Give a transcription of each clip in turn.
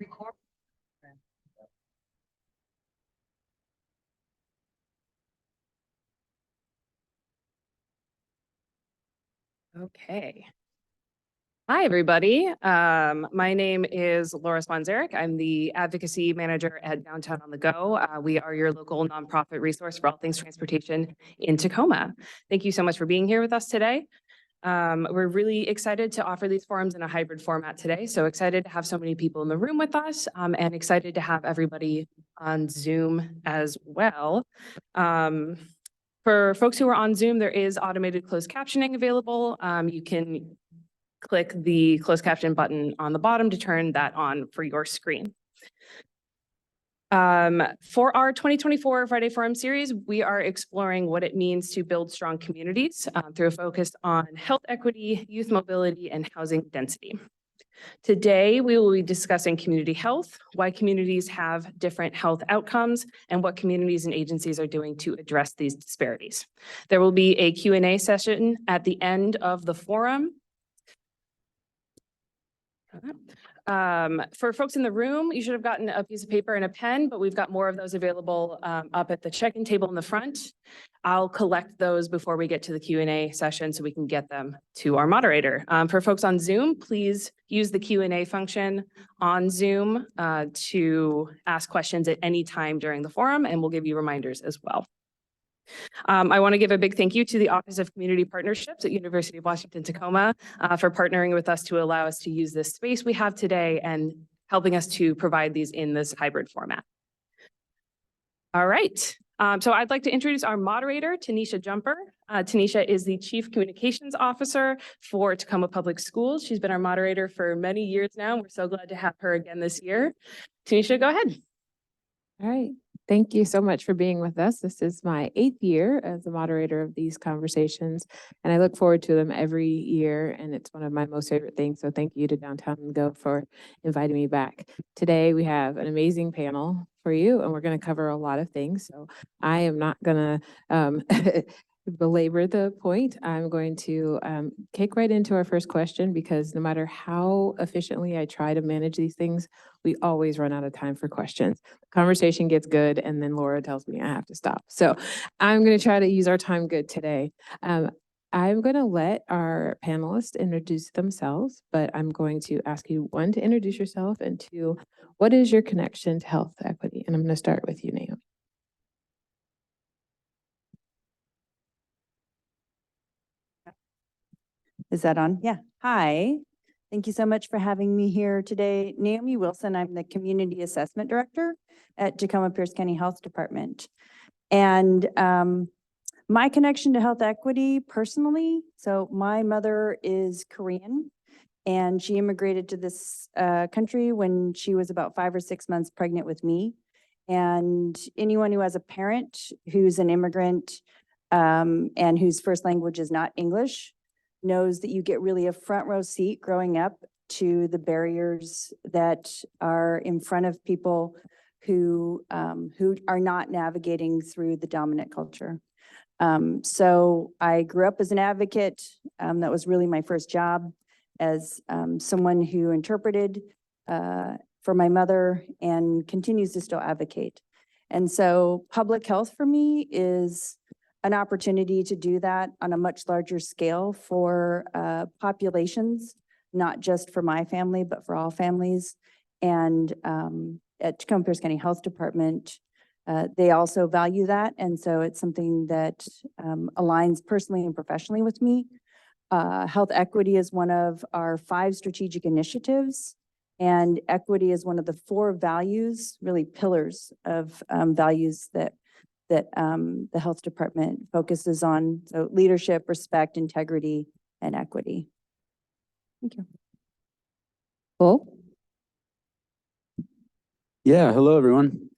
Record. Okay. Hi, everybody. My name is Laura Swanzarek. I'm the advocacy manager at Downtown on the Go. We are your local nonprofit resource for all things transportation in Tacoma. Thank you so much for being here with us today. We're really excited to offer these forums in a hybrid format today. So excited to have so many people in the room with us and excited to have everybody on Zoom as well. For folks who are on Zoom, there is automated closed captioning available. You can click the closed caption button on the bottom to turn that on for your screen. For our 2024 Friday Forum series, we are exploring what it means to build strong communities through a focus on health equity, youth mobility, and housing density. Today, we will be discussing community health, why communities have different health outcomes, and what communities and agencies are doing to address these disparities. There will be a Q&A session at the end of the forum. For folks in the room, you should have gotten a piece of paper and a pen, but we've got more of those available up at the check-in table in the front. I'll collect those before we get to the Q&A session so we can get them to our moderator. For folks on Zoom, please use the Q&A function on Zoom to ask questions at any time during the forum, and we'll give you reminders as well. I want to give a big thank you to the Office of Community Partnerships at University of Washington, Tacoma for partnering with us to allow us to use this space we have today and helping us to provide these in this hybrid format. All right. So I'd like to introduce our moderator, Tanisha Jumper. Tanisha is the Chief Communications Officer for Tacoma Public Schools. She's been our moderator for many years now. We're so glad to have her again this year. Tanisha, go ahead. All right. Thank you so much for being with us. This is my 8th year as the moderator of these conversations, and I look forward to them every year, and it's one of my most favorite things. So thank you to Downtown and Go for inviting me back. Today, we have an amazing panel for you, and we're going to cover a lot of things. So I am not going to belabor the point. I'm going to kick right into our first question, because no matter how efficiently I try to manage these things, we always run out of time for questions. The conversation gets good, and then Laura tells me I have to stop. So I'm going to try to use our time good today. I'm going to let our panelists introduce themselves, but I'm going to ask you, 1, to introduce yourself, and 2, what is your connection to health equity? And I'm going to start with you, Naomi. Is that on? Yeah. Hi. Thank you so much for having me here today. Naomi Wilson, I'm the Community Assessment Director at Tacoma-Pierce County Health Department. And my connection to health equity personally, so my mother is Korean, and she immigrated to this country when she was about 5 or 6 months pregnant with me. And anyone who has a parent who's an immigrant and whose first language is not English knows that you get really a front row seat growing up to the barriers that are in front of people who are not navigating through the dominant culture. So I grew up as an advocate. That was really my first job, as someone who interpreted for my mother and continues to still advocate. And so public health for me is an opportunity to do that on a much larger scale for populations, not just for my family, but for all families. And at Tacoma-Pierce County Health Department, they also value that. And so it's something that aligns personally and professionally with me. Health equity is one of our 5 strategic initiatives, and equity is one of the 4 values, really pillars of values that the health department focuses on. So leadership, respect, integrity, and equity. Thank you. Cool. Yeah, hello everyone.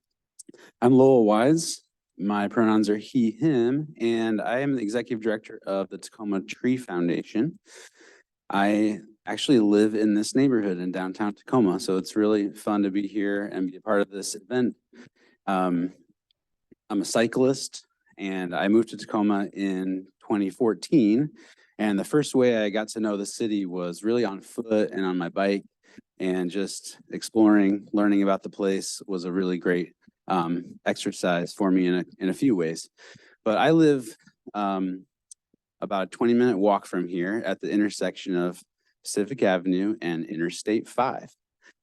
I'm Lowell Wyse. My pronouns are he, him, and I am the executive director of the Tacoma Tree Foundation. I actually live in this neighborhood in downtown Tacoma, so it's really fun to be here and be a part of this event. I'm a cyclist, and I moved to Tacoma in 2014. And the first way I got to know the city was really on foot and on my bike. and just exploring, learning about the place was a really great exercise for me in a few ways. But I live about a 20-minute walk from here at the intersection of Pacific Avenue and Interstate 5.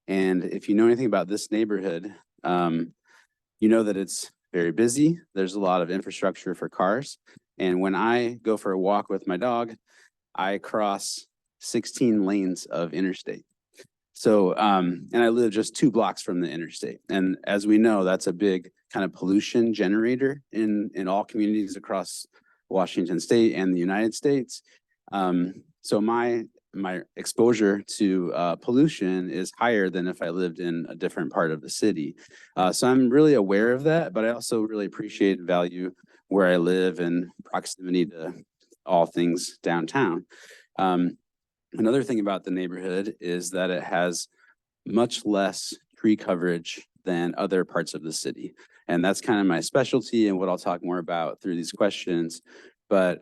And if you know anything about this neighborhood, you know that it's very busy. There's a lot of infrastructure for cars. And when I go for a walk with my dog, I cross 16 lanes of interstate. So, and I live just 2 blocks from the interstate. And as we know, that's a big kind of pollution generator in all communities across Washington State and the United States. So my exposure to pollution is higher than if I lived in a different part of the city. So I'm really aware of that, but I also really appreciate and value where I live and proximity to all things downtown. Another thing about the neighborhood is that it has much less tree coverage than other parts of the city. And that's kind of my specialty and what I'll talk more about through these questions. But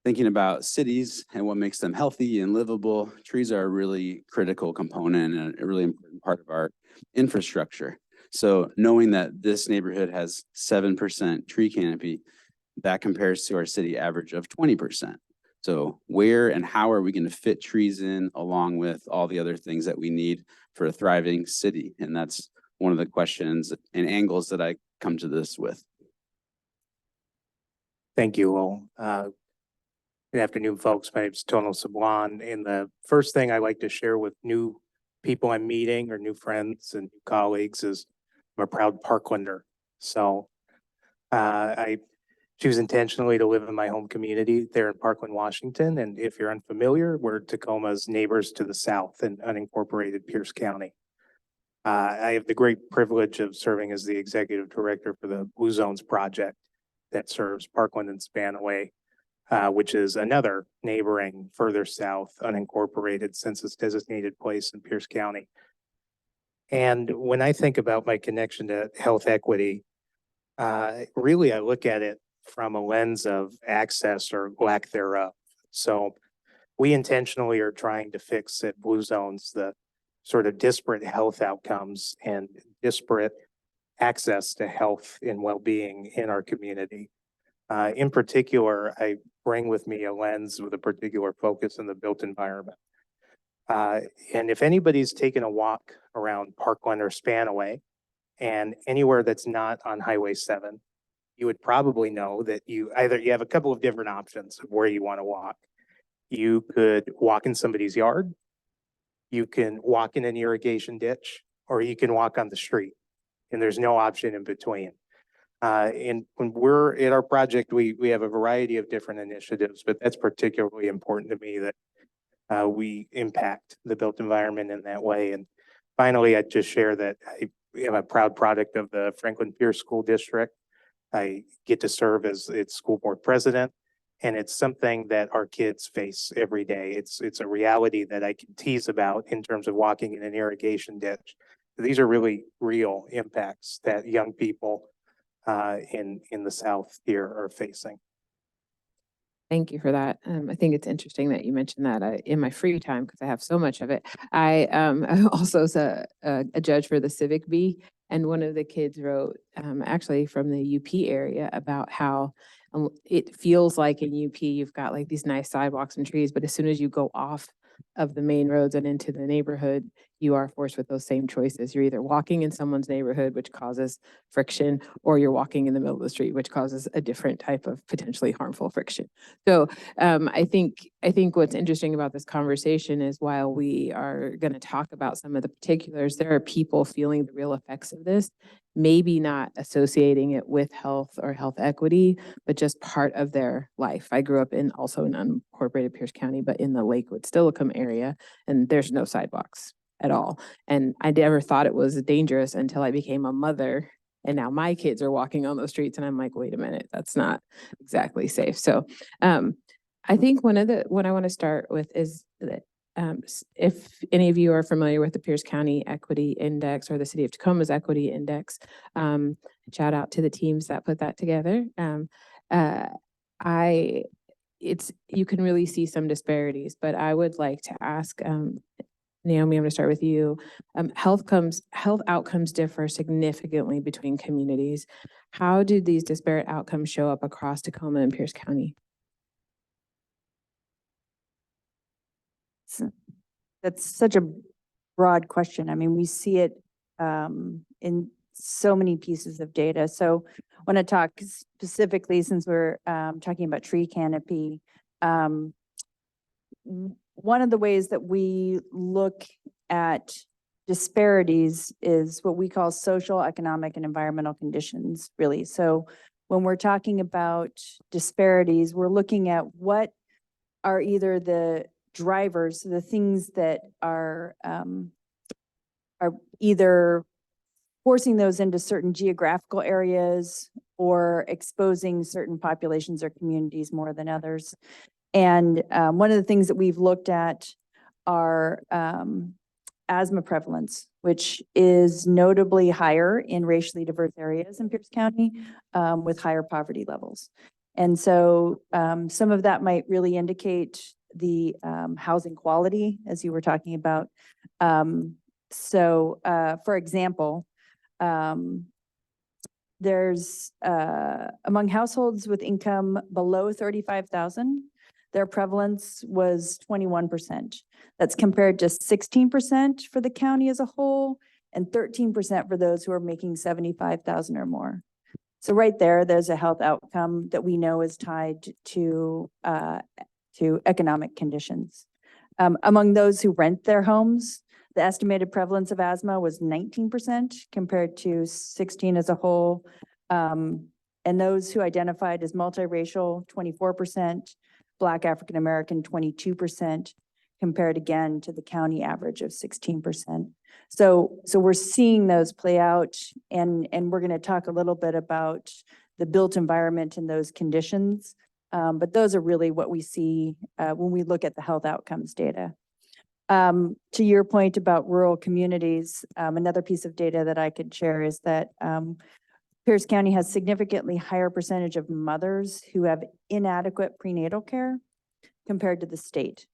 thinking about cities and what makes them healthy and livable, trees are a really critical component and a really important part of our infrastructure. So knowing that this neighborhood has 7% tree canopy, that compares to our city average of 20%. So where and how are we going to fit trees in along with all the other things that we need for a thriving city? And that's one of the questions and angles that I come to this with. Thank you, Lowell. Good afternoon, folks. My name is Tono Sablan. And the first thing I like to share with new people I'm meeting or new friends and new colleagues is I'm a proud Parklander. So I choose intentionally to live in my home community there in Parkland, Washington. And if you're unfamiliar, we're Tacoma's neighbors to the south in unincorporated Pierce County. I have the great privilege of serving as the executive director for the Blue Zones project that serves Parkland-Spanaway, which is another neighboring further south unincorporated census designated place in Pierce County. And when I think about my connection to health equity, really I look at it from a lens of access or lack thereof. So we intentionally are trying to fix at Blue Zones the sort of disparate health outcomes and disparate access to health and well-being in our community. In particular, I bring with me a lens with a particular focus in the built environment. And if anybody's taken a walk around Parkland or Spanaway and anywhere that's not on Highway 7, you would probably know that you have a couple of different options of where you want to walk. You could walk in somebody's yard, you can walk in an irrigation ditch, or you can walk on the street. And there's no option in between. And when we're at our project, we have a variety of different initiatives, but that's particularly important to me that we impact the built environment in that way. And finally, I'd just share that I am a proud product of the Parkland-Pierce School District. I get to serve as its school board president, and it's something that our kids face every day. It's a reality that I can tease about in terms of walking in an irrigation ditch. These are really real impacts that young people in the South here are facing. Thank you for that. I think it's interesting that you mentioned that in my free time, because I have so much of it. I'm also a judge for the Civic Bee, and one of the kids wrote, actually from the UP area, about how it feels like in UP you've got like these nice sidewalks and trees, but as soon as you go off of the main roads and into the neighborhood, you are forced with those same choices. You're either walking in someone's neighborhood, which causes friction, or you're walking in the middle of the street, which causes a different type of potentially harmful friction. So I think what's interesting about this conversation is while we are going to talk about some of the particulars, there are people feeling the real effects of this, maybe not associating it with health or health equity, but just part of their life. I grew up also in unincorporated Pierce County, but in the Lakewood, Steilacoom area, and there's no sidewalks at all. And I never thought it was dangerous until I became a mother, and now my kids are walking on those streets, and I'm like, wait a minute, that's not exactly safe. So I think what I want to start with is that if any of you are familiar with the Pierce County Equity Index or the City of Tacoma's Equity Index, shout out to the teams that put that together. You can really see some disparities, but I would like to ask Naomi, I'm going to start with you. Health outcomes differ significantly between communities. How do these disparate outcomes show up across Tacoma and Pierce County? That's such a broad question. I mean, we see it in so many pieces of data. So I want to talk specifically, since we're talking about tree canopy. One of the ways that we look at disparities is what we call social, economic, and environmental conditions, really. So when we're talking about disparities, we're looking at what are either the drivers, the things that are either forcing those into certain geographical areas or exposing certain populations or communities more than others. And one of the things that we've looked at are asthma prevalence, which is notably higher in racially diverse areas in Pierce County with higher poverty levels. And so some of that might really indicate the housing quality, as you were talking about. For example, there's among households with income below 35,000, their prevalence was 21%. That's compared to 16% for the county as a whole and 13% for those who are making 75,000 or more. So right there, there's a health outcome that we know is tied to economic conditions. Among those who rent their homes, the estimated prevalence of asthma was 19% compared to 16% as a whole. And those who identified as multiracial, 24%, Black African American, 22%, compared again to the county average of 16%. So we're seeing those play out, and we're going to talk a little bit about the built environment and those conditions. But those are really what we see when we look at the health outcomes data. To your point about rural communities, another piece of data that I could share is that Pierce County has significantly higher percentage of mothers who have inadequate prenatal care compared to the state.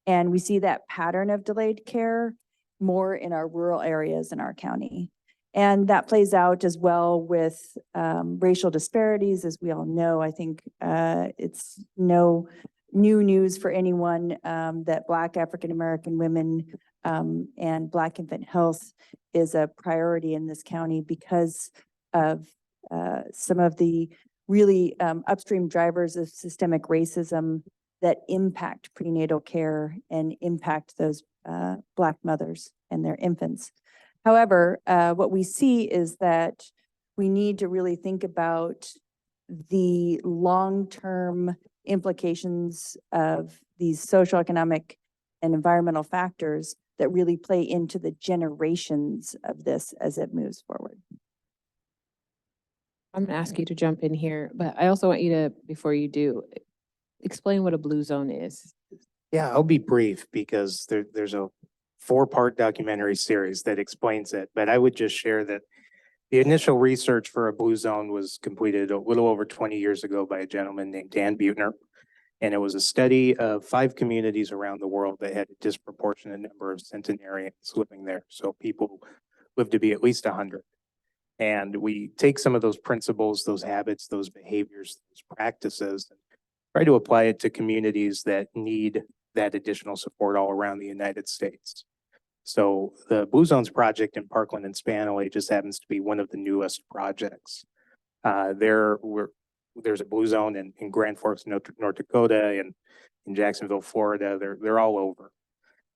And we see that pattern of delayed care more in our rural areas in our county. And that plays out as well with racial disparities, as we all know. I think it's no new news for anyone that Black African American women and Black infant health is a priority in this county because of some of the really upstream drivers of systemic racism that impact prenatal care and impact those Black mothers and their infants. However, what we see is that we need to really think about the long-term implications of these social, economic, and environmental factors that really play into the generations of this as it moves forward. I'm going to ask you to jump in here, but I also want you to, before you do, explain what a blue zone is. Yeah, I'll be brief because there's a 4-part documentary series that explains it, but I would just share that the initial research for a blue zone was completed a little over 20 years ago by a gentleman named Dan Buettner. And it was a study of 5 communities around the world that had a disproportionate number of centenarians living there. So people lived to be at least 100. And we take some of those principles, those habits, those behaviors, those practices, and try to apply it to communities that need that additional support all around the United States. So the Blue Zones project in Parkland-Spanaway just happens to be one of the newest projects. There's a Blue Zone in Grand Forks, North Dakota, and in Jacksonville, Florida. They're all over.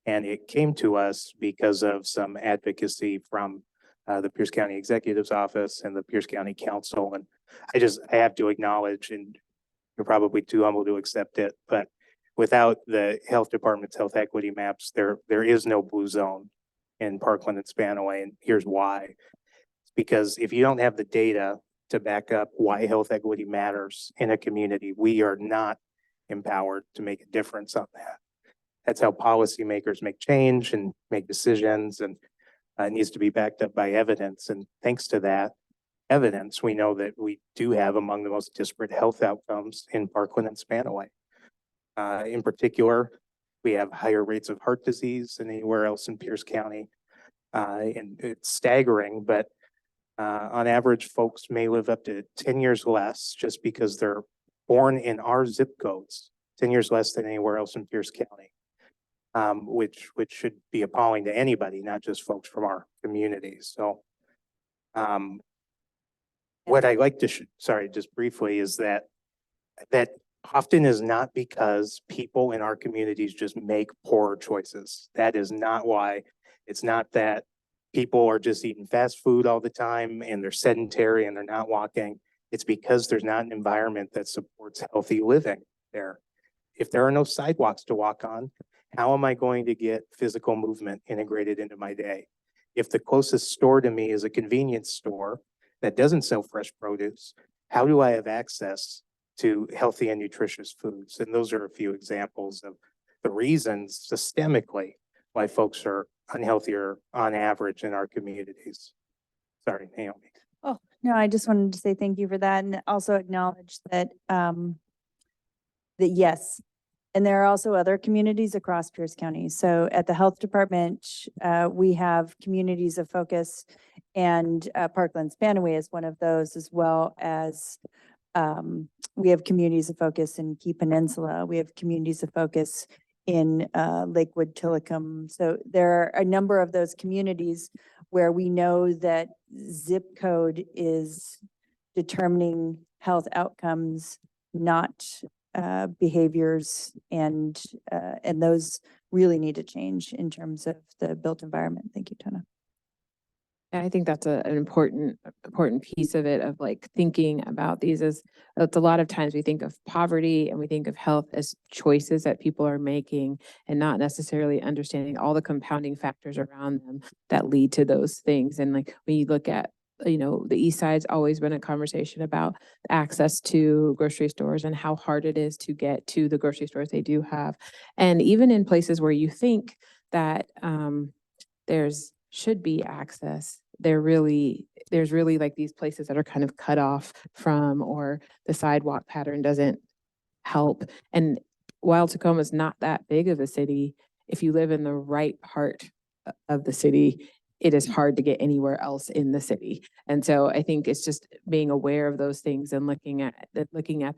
And it came to us because of some advocacy from the Pierce County Executive's Office and the Pierce County Council. And I have to acknowledge, and you're probably too humble to accept it, but without the health department's health equity maps, there is no blue zone in Parkland-Spanaway. And here's why. It's because if you don't have the data to back up why health equity matters in a community, we are not empowered to make a difference on that. That's how policymakers make change and make decisions, and it needs to be backed up by evidence. And thanks to that evidence, we know that we do have among the most disparate health outcomes in Parkland-Spanaway. In particular, We have higher rates of heart disease than anywhere else in Pierce County. And it's staggering, but on average, folks may live up to 10 years less just because they're born in our zip codes, 10 years less than anywhere else in Pierce County, which should be appalling to anybody, not just folks from our community. So what I like to, sorry, just briefly, is that often is not because people in our communities just make poor choices. That is not why. It's not that people are just eating fast food all the time and they're sedentary and they're not walking. It's because there's not an environment that supports healthy living there. If there are no sidewalks to walk on, how am I going to get physical movement integrated into my day? If the closest store to me is a convenience store that doesn't sell fresh produce, how do I have access to healthy and nutritious foods? And those are a few examples of the reasons systemically why folks are unhealthier on average in our communities. Sorry, Naomi. Oh, no, I just wanted to say thank you for that and also acknowledge that, that yes. And there are also other communities across Pierce County. So at the health department, we have communities of focus, and Parkland-Spanaway is one of those, as well as we have communities of focus in Key Peninsula. We have communities of focus in Lakewood, Tillicum. So there are a number of those communities where we know that zip code is determining health outcomes, not behaviors, and those really need to change in terms of the built environment. Thank you, Tono. And I think that's an important piece of it, of like thinking about these as, it's a lot of times we think of poverty and we think of health as choices that people are making and not necessarily understanding all the compounding factors around them that lead to those things. And like when you look at, you know, the East Side's always been a conversation about access to grocery stores and how hard it is to get to the grocery stores they do have. And even in places where you think that there's should be access, there's really like these places that are kind of cut off from, or the sidewalk pattern doesn't help. And while Tacoma is not that big of a city, if you live in the right part of the city, it is hard to get anywhere else in the city. And so I think it's just being aware of those things and looking at the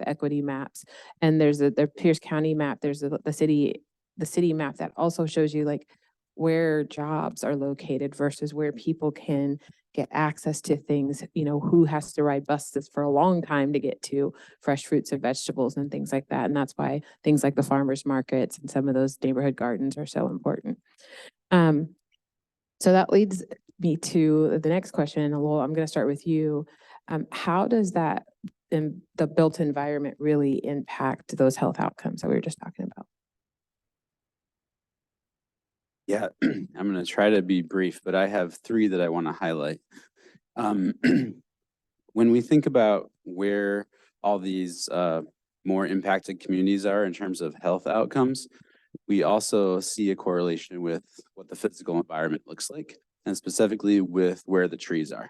equity maps. And there's the Pierce County map, there's the city map that also shows you like where jobs are located versus where people can get access to things, you know, who has to ride buses for a long time to get to fresh fruits and vegetables and things like that. And that's why things like the farmers markets and some of those neighborhood gardens are so important. So that leads me to the next question. Lowell, I'm going to start with you. How does that, the built environment, really impact those health outcomes that we were just talking about? Yeah, I'm going to try to be brief, but I have three that I want to highlight. When we think about where all these more impacted communities are in terms of health outcomes, we also see a correlation with what the physical environment looks like, and specifically with where the trees are.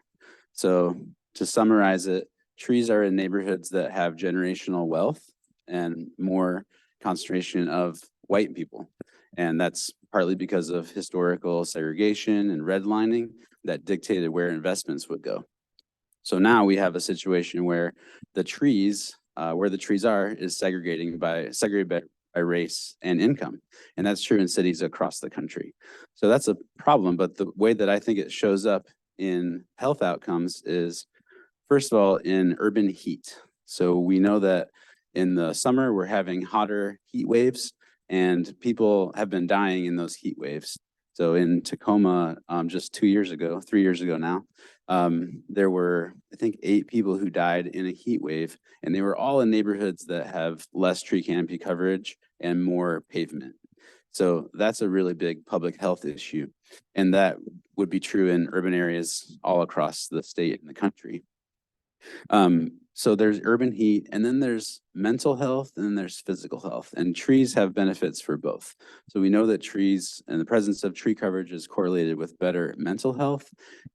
So to summarize it, trees are in neighborhoods that have generational wealth and more concentration of white people. And that's partly because of historical segregation and redlining that dictated where investments would go. So now we have a situation where the trees, where the trees are, is segregated by race and income. And that's true in cities across the country. So that's a problem. But the way that I think it shows up in health outcomes is, first of all, in urban heat. So we know that in the summer, we're having hotter heat waves, and people have been dying in those heat waves. So in Tacoma, just 3 years ago now, there were, I think, 8 people who died in a heat wave, and they were all in neighborhoods that have less tree canopy coverage and more pavement. So that's a really big public health issue. And that would be true in urban areas all across the state and the country. So there's urban heat, and then there's mental health, and then there's physical health, and trees have benefits for both. So we know that trees and the presence of tree coverage is correlated with better mental health.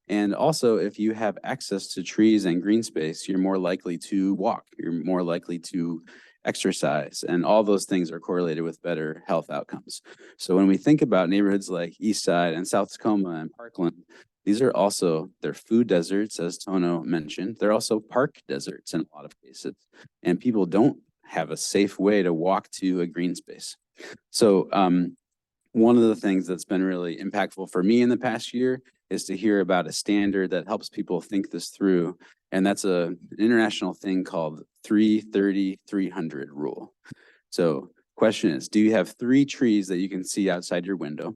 And also, if you have access to trees and green space, you're more likely to walk, you're more likely to exercise, and all those things are correlated with better health outcomes. So when we think about neighborhoods like East Side and South Tacoma and Parkland, these are also, they're food deserts, as Tono mentioned. They're also park deserts in a lot of cases. And people don't have a safe way to walk to a green space. So one of the things that's been really impactful for me in the past year is to hear about a standard that helps people think this through. And that's an international thing called 330-300 rule. So question is, do you have 3 trees that you can see outside your window?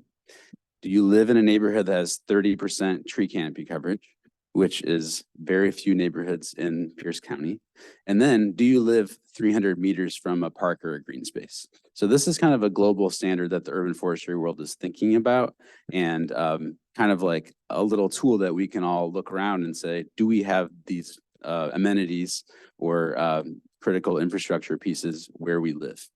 Do you live in a neighborhood that has 30% tree canopy coverage, which is very few neighborhoods in Pierce County? And then do you live 300 meters from a park or a green space? So this is kind of a global standard that the urban forestry world is thinking about, and kind of like a little tool that we can all look around and say, do we have these amenities or critical infrastructure pieces where we live?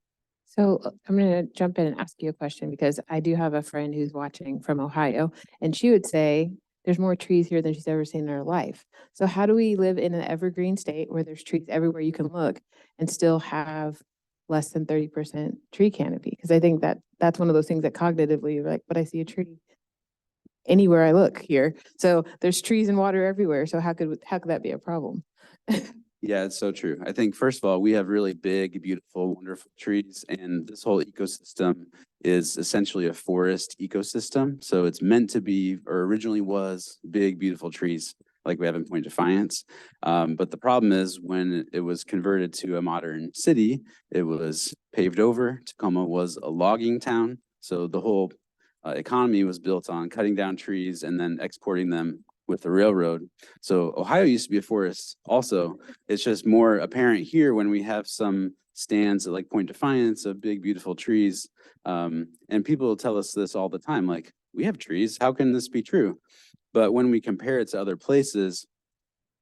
So I'm going to jump in and ask you a question because I do have a friend who's watching from Ohio, and she would say there's more trees here than she's ever seen in her life. So how do we live in an evergreen state where there's trees everywhere you can look and still have less than 30% tree canopy? Because I think that that's one of those things that cognitively you're like, but I see a tree anywhere I look here. So there's trees and water everywhere. So how could that be a problem? Yeah, it's so true. I think, first of all, we have really big, beautiful, wonderful trees, and this whole ecosystem is essentially a forest ecosystem. So it's meant to be, or originally was, big, beautiful trees like we have in Point Defiance. But the problem is when it was converted to a modern city, it was paved over. Tacoma was a logging town. So the whole economy was built on cutting down trees and then exporting them with the railroad. So Ohio used to be a forest also. It's just more apparent here when we have some stands at like Point Defiance of big, beautiful trees. And people tell us this all the time, like, we have trees, how can this be true? But when we compare it to other places,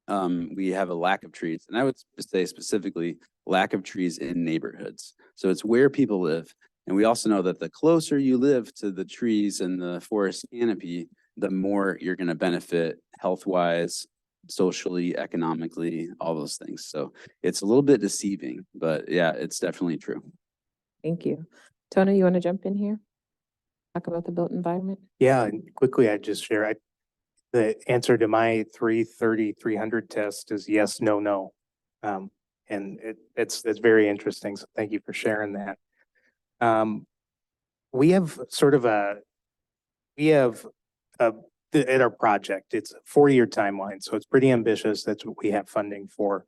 we have a lack of trees. And I would say specifically lack of trees in neighborhoods. So it's where people live. And we also know that the closer you live to the trees and the forest canopy, the more you're going to benefit health-wise, socially, economically, all those things. So it's a little bit deceiving, but yeah, it's definitely true. Thank you. Tono, you want to jump in here? Talk about the built environment? Yeah, and quickly, I'd just share, the answer to my 330-300 test is yes, no, no. And it's very interesting. So thank you for sharing that. We have sort of at our project, it's a 4-year timeline. So it's pretty ambitious. That's what we have funding for.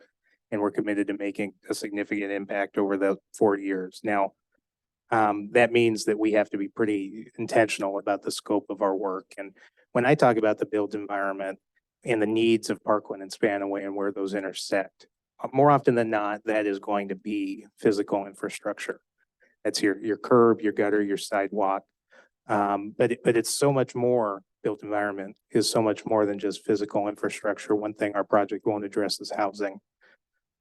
And we're committed to making a significant impact over the 4 years. Now, that means that we have to be pretty intentional about the scope of our work. And when I talk about the built environment and the needs of Parkland-Spanaway and where those intersect, more often than not, that is going to be physical infrastructure. That's your curb, your gutter, your sidewalk. But it's so much more. Built environment is so much more than just physical infrastructure. One thing our project won't address is housing,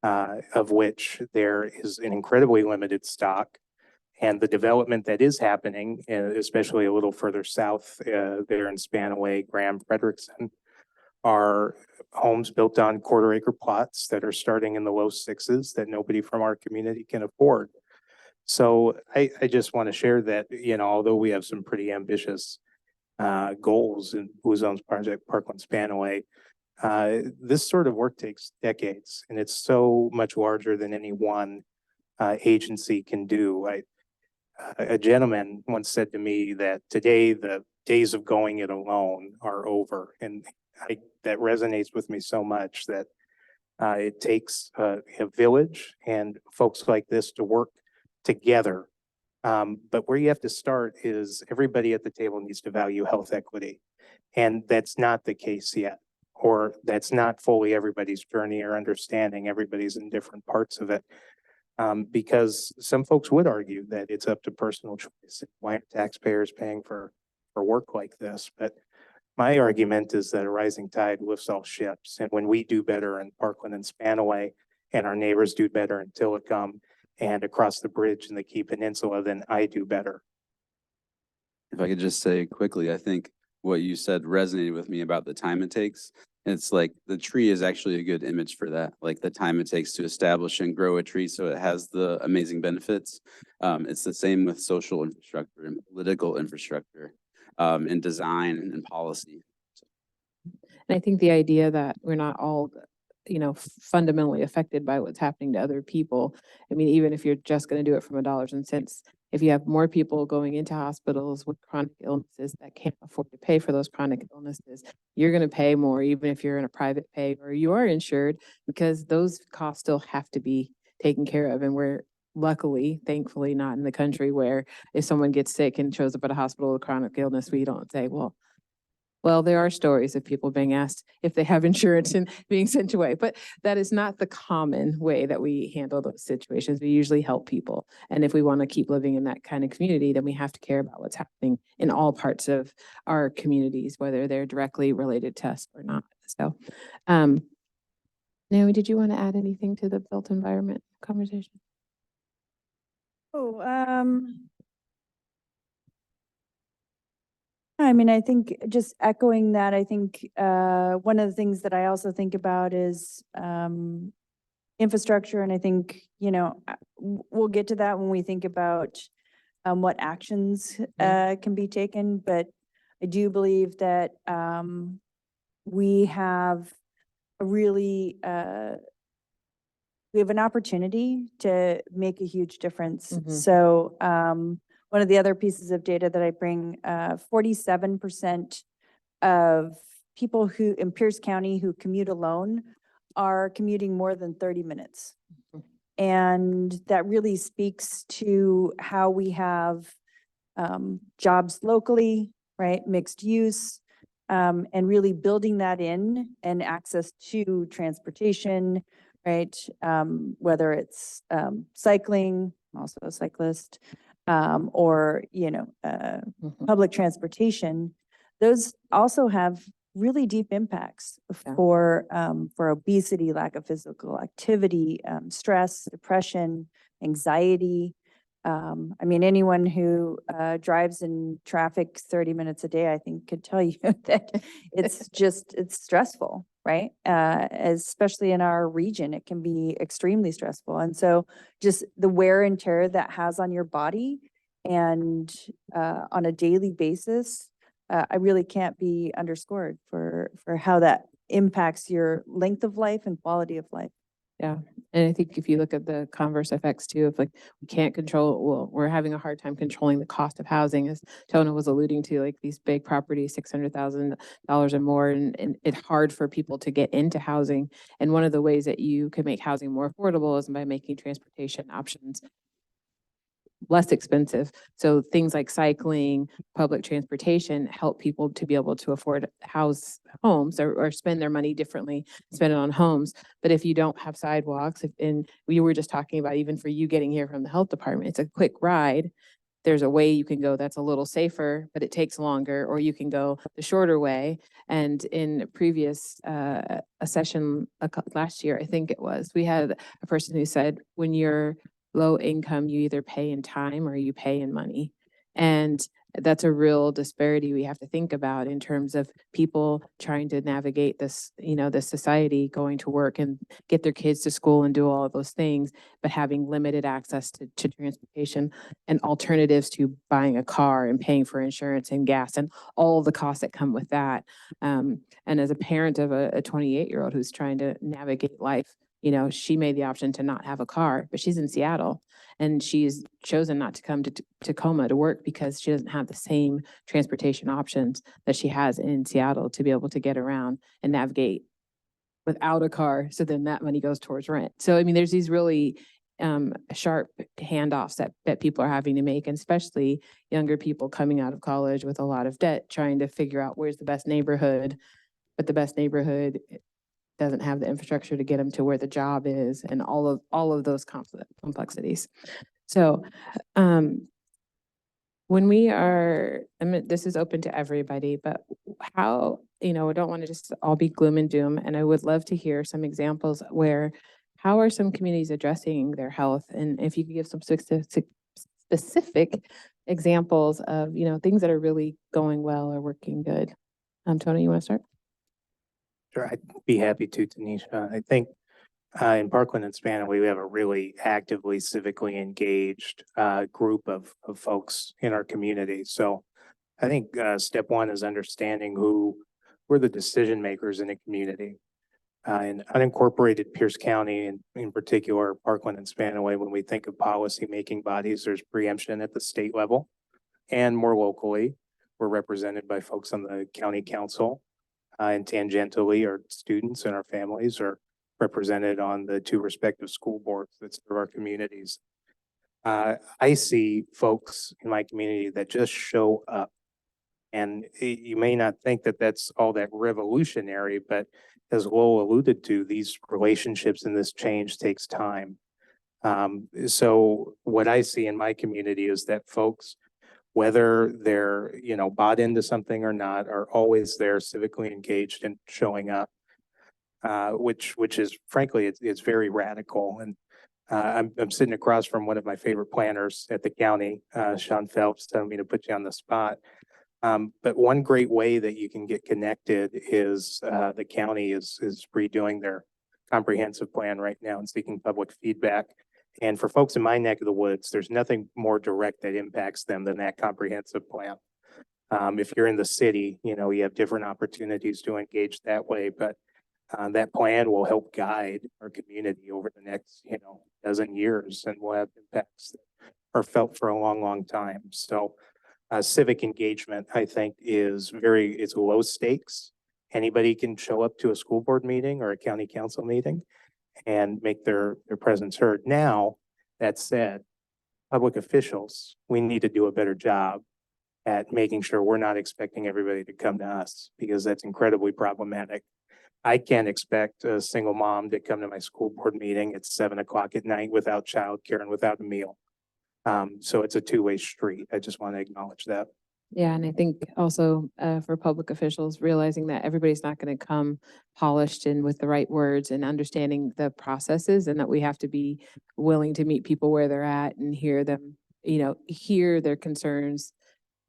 of which there is an incredibly limited stock. And the development that is happening, especially a little further south there in Spanaway, Graham, Frederickson, are homes built on quarter-acre plots that are starting in the low 6s that nobody from our community can afford. So I just want to share that, although we have some pretty ambitious goals in Blue Zones Project, Parkland-Spanaway, this sort of work takes decades, and it's so much larger than any one agency can do. A gentleman once said to me that today the days of going it alone are over, and that resonates with me so much that it takes a village and folks like this to work together. But where you have to start is everybody at the table needs to value health equity. And that's not the case yet, or that's not fully everybody's journey or understanding. Everybody's in different parts of it. Because some folks would argue that it's up to personal choice. Why are taxpayers paying for work like this? But my argument is that a rising tide lifts all ships. And when we do better in Parkland and Spanaway, and our neighbors do better in Tillicum, and across the bridge in the Key Peninsula, then I do better. If I could just say quickly, I think what you said resonated with me about the time it takes. It's like the tree is actually a good image for that, like the time it takes to establish and grow a tree so it has the amazing benefits. It's the same with social infrastructure and political infrastructure, and design and policy. And I think the idea that we're not all, fundamentally affected by what's happening to other people. I mean, even if you're just going to do it from a dollars and cents, if you have more people going into hospitals with chronic illnesses that can't afford to pay for those chronic illnesses, you're going to pay more, even if you're in a private pay or you are insured, because those costs still have to be taken care of. And we're luckily, thankfully, not in the country where if someone gets sick and shows up at a hospital with chronic illness, we don't say, well, there are stories of people being asked if they have insurance and being sent away, but that is not the common way that we handle those situations. We usually help people. And if we want to keep living in that kind of community, then we have to care about what's happening in all parts of our communities, whether they're directly related to us or not. So, Naomi, did you want to add anything to the built environment conversation? I mean, I think just echoing that, I think one of the things that I also think about is infrastructure. And I think, we'll get to that when we think about what actions can be taken. But I do believe that we have a really, we have an opportunity to make a huge difference. Mhm. So one of the other pieces of data that I bring, 47% of people who in Pierce County who commute alone are commuting more than 30 minutes. Mhm. And that really speaks to how we have jobs locally, right? Mixed use, and really building that in and access to transportation, right? Whether it's cycling, I'm also a cyclist, or, Mhm. public transportation, those also have really deep impacts Yeah. for obesity, lack of physical activity, stress, depression, anxiety. I mean, anyone who drives in traffic 30 minutes a day, I think could tell you that it's stressful, right? Especially in our region, it can be extremely stressful. And so just the wear and tear that has on your body and on a daily basis, I really can't be underscored for how that impacts your length of life and quality of life. Yeah. And I think if you look at the converse effects too, if like we can't control, well, we're having a hard time controlling the cost of housing, as Tono was alluding to, like these big properties, $600,000 or more, and it's hard for people to get into housing. And one of the ways that you can make housing more affordable is by making transportation options less expensive. So things like cycling, public transportation help people to be able to afford house homes or spend their money differently, spend it on homes. But if you don't have sidewalks, and we were just talking about even for you getting here from the health department, it's a quick ride. There's a way you can go that's a little safer, but it takes longer, or you can go the shorter way. And in a previous a session last year, I think it was, we had a person who said, when you're low income, you either pay in time or you pay in money. And that's a real disparity we have to think about in terms of people trying to navigate this, this society, going to work and get their kids to school and do all of those things, but having limited access to transportation and alternatives to buying a car and paying for insurance and gas and all of the costs that come with that. And as a parent of a 28-year-old who's trying to navigate life, she made the option to not have a car, but she's in Seattle and she's chosen not to come to Tacoma to work because she doesn't have the same transportation options that she has in Seattle to be able to get around and navigate without a car. So then that money goes towards rent. So, I mean, there's these really sharp handoffs that people are having to make, and especially younger people coming out of college with a lot of debt, trying to figure out where's the best neighborhood, but the best neighborhood doesn't have the infrastructure to get them to where the job is, and all of those complexities. So when we are, this is open to everybody, but how, we don't want to just all be gloom and doom. And I would love to hear some examples where, how are some communities addressing their health? And if you could give some specific examples of, things that are really going well or working good. Tony, you want to start? Sure, I'd be happy to, Tanisha. I think in Parkland and Spanaway, we have a really actively civically engaged group of folks in our community. So I think step one is understanding who are the decision makers in a community. In unincorporated Pierce County, and in particular Parkland and Spanaway, when we think of policy making bodies, there's preemption at the state level. And more locally, we're represented by folks on the county council. And tangentially, our students and our families are represented on the two respective school boards that serve our communities. I see folks in my community that just show up. And you may not think that that's all that revolutionary, but as Lowell alluded to, these relationships and this change takes time. So what I see in my community is that folks, whether they're, bought into something or not, are always there civically engaged and showing up, which is frankly, it's very radical. And I'm sitting across from one of my favorite planners at the county, Sean Phelps, telling me to put you on the spot. But one great way that you can get connected is the county is redoing their comprehensive plan right now and seeking public feedback. And for folks in my neck of the woods, there's nothing more direct that impacts them than that comprehensive plan. If you're in the city, you have different opportunities to engage that way, but that plan will help guide our community over the next, dozen years, and will have impacts that are felt for a long, long time. So civic engagement, I think, it's low stakes. Anybody can show up to a school board meeting or a county council meeting and make their presence heard. Now, that said, public officials, we need to do a better job at making sure we're not expecting everybody to come to us, because that's incredibly problematic. I can't expect a single mom to come to my school board meeting at 7 o'clock at night without childcare and without a meal. So it's a two-way street. I just want to acknowledge that. Yeah, and I think also for public officials, realizing that everybody's not going to come polished and with the right words, and understanding the processes, and that we have to be willing to meet people where they're at and hear them, hear their concerns,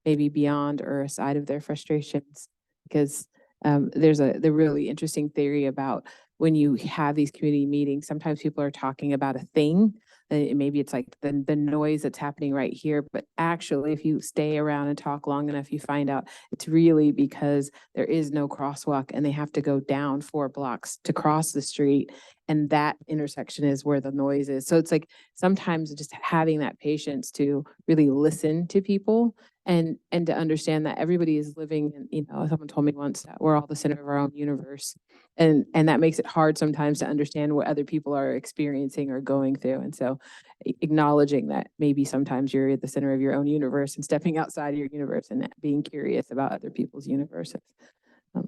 maybe beyond or aside of their frustrations. Because there's the really interesting theory about when you have these community meetings, sometimes people are talking about a thing. Maybe it's like the noise that's happening right here, but actually, if you stay around and talk long enough, you find out it's really because there is no crosswalk and they have to go down 4 blocks to cross the street. And that intersection is where the noise is. So it's like sometimes just having that patience to really listen to people and to understand that everybody is living in, someone told me once that we're all the center of our own universe. And that makes it hard sometimes to understand what other people are experiencing or going through. And so acknowledging that maybe sometimes you're at the center of your own universe and stepping outside of your universe and being curious about other people's universes.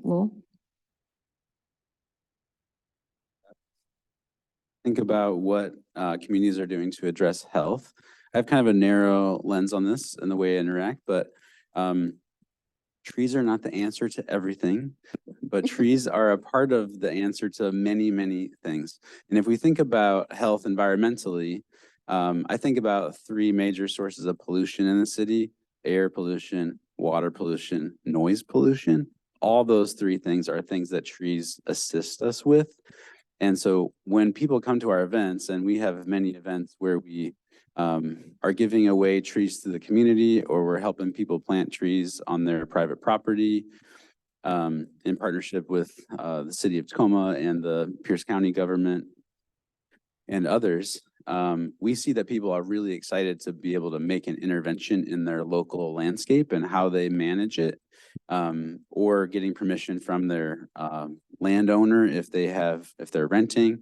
Lowell? Think about what communities are doing to address health. I have kind of a narrow lens on this and the way I interact, but trees are not the answer to everything, but trees are a part of the answer to many, many things. And if we think about health environmentally, I think about 3 major sources of pollution in the city: air pollution, water pollution, noise pollution. All those 3 things are things that trees assist us with. And so when people come to our events, and we have many events where we are giving away trees to the community, or we're helping people plant trees on their private property in partnership with the city of Tacoma and the Pierce County government and others, we see that people are really excited to be able to make an intervention in their local landscape and how they manage it, or getting permission from their landowner if they're renting.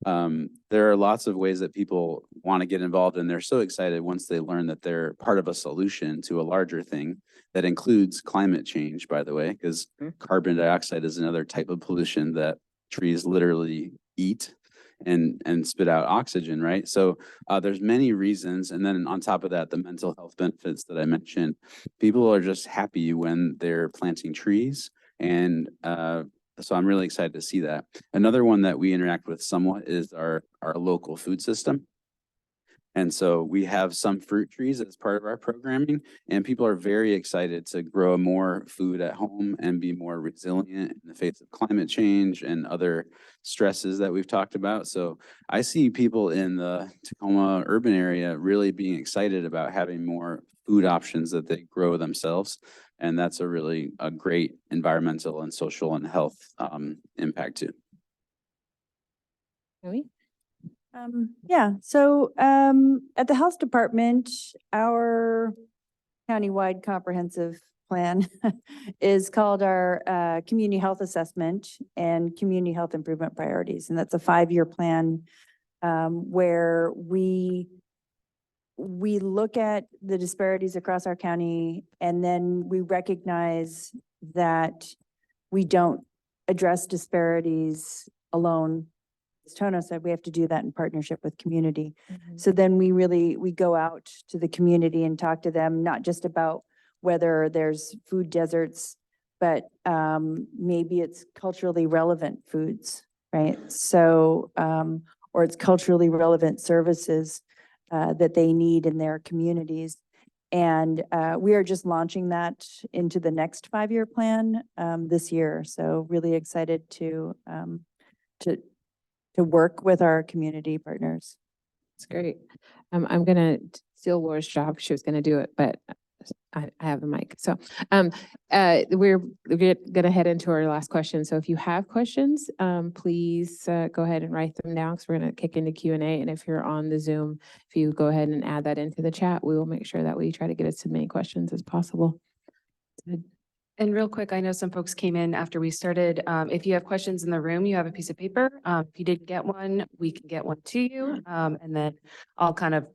There are lots of ways that people want to get involved, and they're so excited once they learn that they're part of a solution to a larger thing that includes climate change, by the way, because carbon dioxide is another type of pollution that trees literally eat and spit out oxygen, right? So there's many reasons. And then on top of that, the mental health benefits that I mentioned, people are just happy when they're planting trees. And so I'm really excited to see that. Another one that we interact with somewhat is our local food system. And so we have some fruit trees as part of our programming, and people are very excited to grow more food at home and be more resilient in the face of climate change and other stresses that we've talked about. So I see people in the Tacoma urban area really being excited about having more food options that they grow themselves. And that's a great environmental and social and health impact too. Naomi? Yeah, so at the health department, our countywide comprehensive plan is called our community health assessment and community health improvement priorities. And that's a 5-year plan where we look at the disparities across our county, and then we recognize that we don't address disparities alone. As Tono said, we have to do that in partnership with community. So then we go out to the community and talk to them, not just about whether there's food deserts, but maybe it's culturally relevant foods, right? So, or it's culturally relevant services that they need in their communities. And we are just launching that into the next 5-year plan this year. So really excited to work with our community partners. That's great. I'm gonna steal Laura's job. She was gonna do it, but I have the mic. So we're gonna head into our last question. So if you have questions, please go ahead and write them down, because we're gonna kick into Q&A. And if you're on the Zoom, if you go ahead and add that into the chat, we will make sure that we try to get as many questions as possible. And real quick, I know some folks came in after we started. If you have questions in the room, you have a piece of paper. If you didn't get one, we can get one to you. And then I'll kind of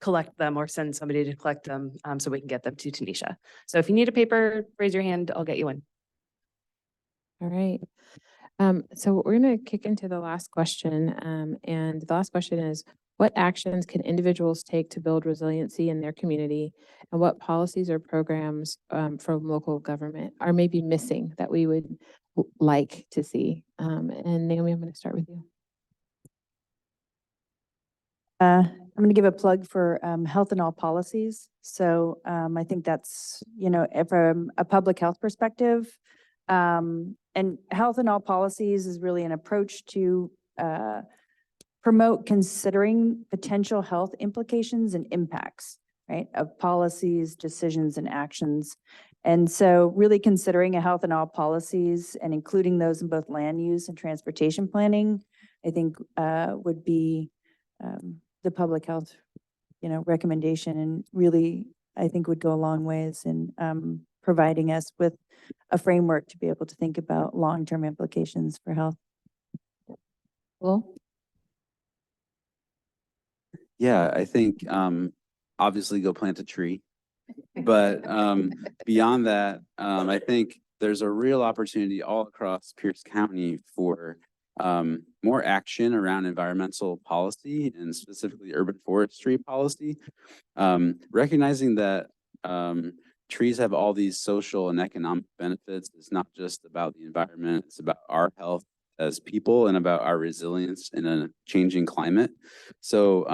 collect them or send somebody to collect them so we can get them to Tanisha. So if you need a paper, raise your hand, I'll get you one. All right. So we're going to kick into the last question. And the last question is, what actions can individuals take to build resiliency in their community? And what policies or programs from local government are maybe missing that we would like to see? And Naomi, I'm going to start with you. I'm going to give a plug for health and all policies. So I think that's, from a public health perspective, and health and all policies is really an approach to promote considering potential health implications and impacts, right, of policies, decisions, and actions. And so really considering a health and all policies and including those in both land use and transportation planning, I think would be the public health, recommendation, and really, I think would go a long ways in providing us with a framework to be able to think about long-term implications for health. Well, Yeah, I think obviously go plant a tree. But beyond that, I think there's a real opportunity all across Pierce County for more action around environmental policy and specifically urban forestry policy. Recognizing that trees have all these social and economic benefits. It's not just about the environment, it's about our health as people and about our resilience in a changing climate. So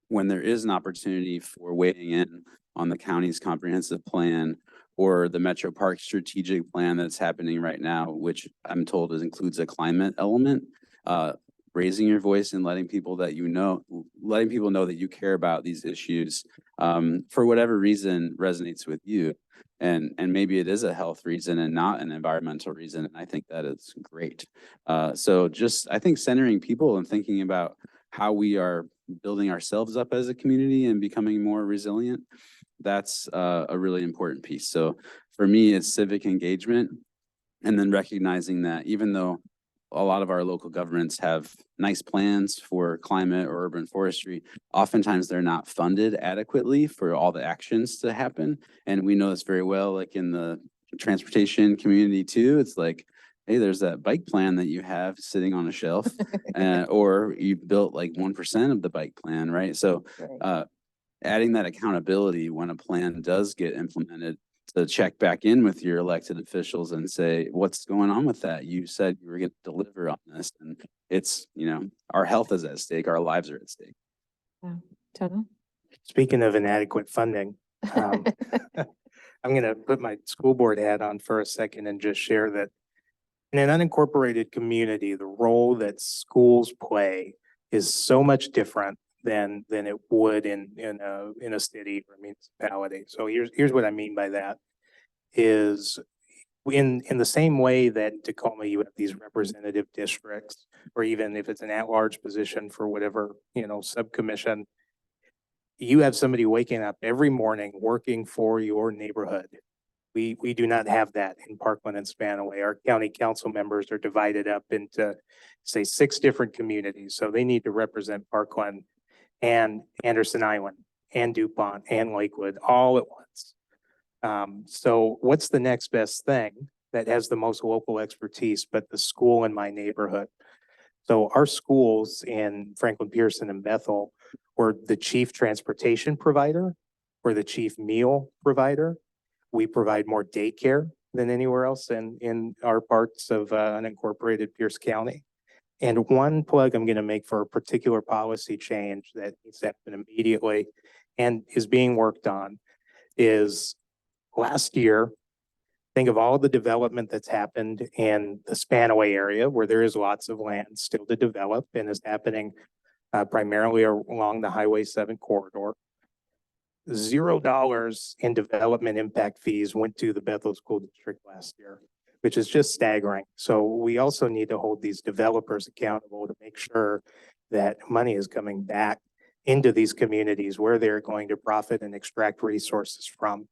when there is an opportunity for weighing in on the county's comprehensive plan or the Metro Park strategic plan that's happening right now, which I'm told includes a climate element, raising your voice and letting people know that you care about these issues for whatever reason resonates with you. And maybe it is a health reason and not an environmental reason. And I think that is great. So just, I think centering people and thinking about how we are building ourselves up as a community and becoming more resilient, that's a really important piece. So for me, it's civic engagement, and then recognizing that even though a lot of our local governments have nice plans for climate or urban forestry, oftentimes they're not funded adequately for all the actions to happen. And we know this very well, like in the transportation community too. It's like, hey, there's that bike plan that you have sitting on a shelf, or you built like 1% of the bike plan, right? So adding that accountability when a plan does get implemented, to check back in with your elected officials and say, what's going on with that? You said you were going to deliver on this, and it's, our health is at stake, our lives are at stake. Yeah. Tono? Speaking of inadequate funding, um, I'm going to put my school board hat on for a second and just share that in an unincorporated community, the role that schools play is so much different than it would in a city or municipality. So here's what I mean by that is in the same way that in Tacoma, you have these representative districts, or even if it's an at-large position for whatever, subcommission, you have somebody waking up every morning working for your neighborhood. We do not have that in Parkland and Spanaway. Our county council members are divided up into, say, 6 different communities. So they need to represent Parkland and Anderson Island and DuPont and Lakewood all at once. So what's the next best thing that has the most local expertise, but the school in my neighborhood? So our schools in Franklin-Pierce and Bethel were the chief transportation provider, or the chief meal provider. We provide more daycare than anywhere else in our parts of unincorporated Pierce County. And one plug I'm going to make for a particular policy change that needs to happen immediately and is being worked on is last year, think of all the development that's happened in the Spanaway area where there is lots of land still to develop and is happening primarily along the Highway 7 corridor. $0 in development impact fees went to the Bethel School District last year, which is just staggering. So we also need to hold these developers accountable to make sure that money is coming back into these communities where they're going to profit and extract resources from.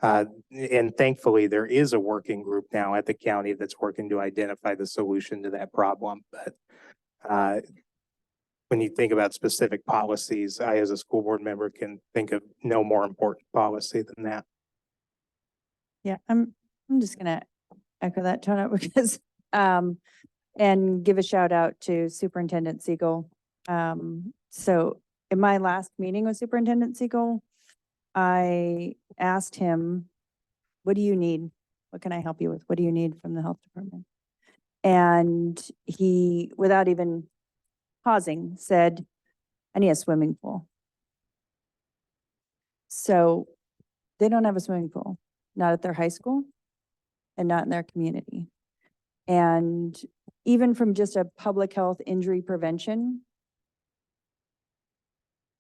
And thankfully, there is a working group now at the county that's working to identify the solution to that problem. But when you think about specific policies, I, as a school board member, can think of no more important policy than that. Yeah, I'm just gonna echo that, Tono, because and give a shout out to Superintendent Siegel. So in my last meeting with Superintendent Siegel, I asked him, what do you need? What can I help you with? What do you need from the health department? And he, without even pausing, said, I need a swimming pool. So they don't have a swimming pool, not at their high school and not in their community. And even from just a public health injury prevention